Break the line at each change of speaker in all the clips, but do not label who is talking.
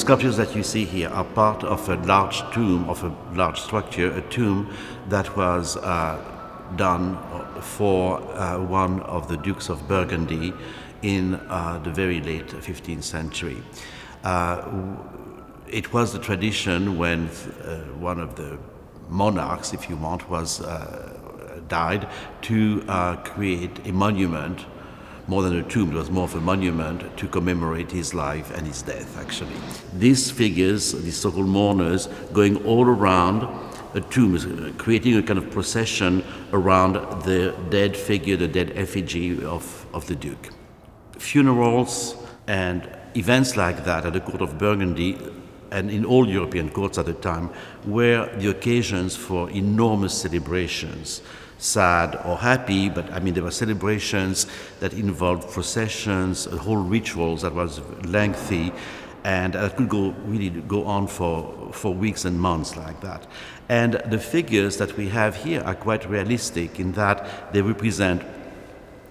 sculptures that you see here are part of a large tomb, of a large structure, a tomb that was done for one of the Dukes of Burgundy in the very late 15th century. It was the tradition when one of the monarchs, if you want, was died, to create a monument, more than a tomb, it was more of a monument to commemorate his life and his death, actually. These figures, these so-called mourners, going all around a tomb, creating a kind of procession around the dead figure, the dead effigy of the Duke. Funerals and events like that at the Court of Burgundy and in all European courts at the time were the occasions for enormous celebrations, sad or happy, but I mean there were celebrations that involved processions, whole rituals that was lengthy, and that could really go on for weeks and months like that. And the figures that we have here are quite realistic in that they represent,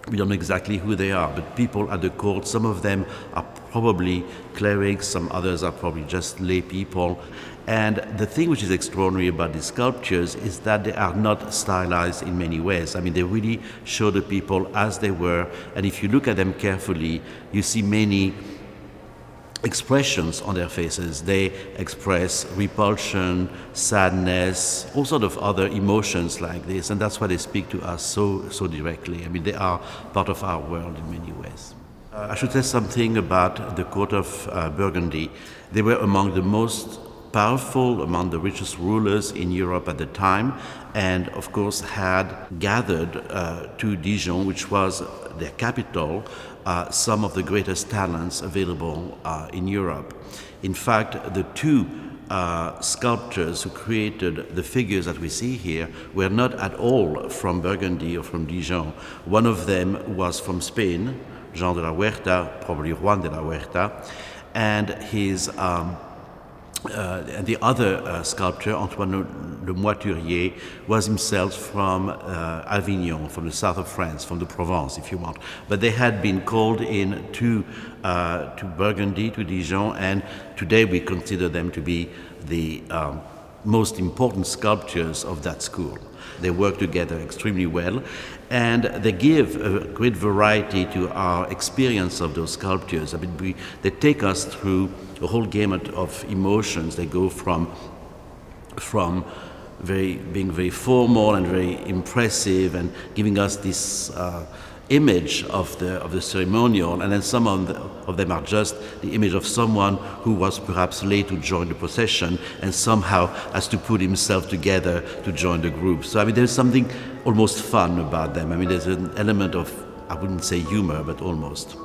we don't know exactly who they are, but people at the court. Some of them are probably clerics, some others are probably just lay people. And the thing which is extraordinary about these sculptures is that they are not stylized in many ways. I mean, they really show the people as they were, and if you look at them carefully, you see many expressions on their faces. They express repulsion, sadness, all sort of other emotions like this, and that's why they speak to us so directly. I mean, they are part of our world in many ways. I should say something about the Court of Burgundy. They were among the most powerful, among the richest rulers in Europe at the time, and of course had gathered to Dijon, which was their capital, some of the greatest talents available in Europe. In fact, the two sculptors who created the figures that we see here were not at all from Burgundy or from Dijon. One of them was from Spain, Jean de la Huerta, probably Juan de la Huerta, and his and the other sculptor, Antoine Le Moiturier, was himself from Avignon, from the south of France, from the Provence, if you want. But they had been called in to Burgundy, to Dijon, and today we consider them to be the most important sculptors of that school. They work together extremely well, and they give a great variety to our experience of those sculptures. I mean, they take us through a whole gamut of emotions. They go from being very formal and very impressive and giving us this image of the ceremonial, and then some of them are just the image of someone who was perhaps late to join the procession and somehow has to put himself together to join the group. So I mean, there's something almost fun about them. I mean, there's an element of, I wouldn't say humor, but almost.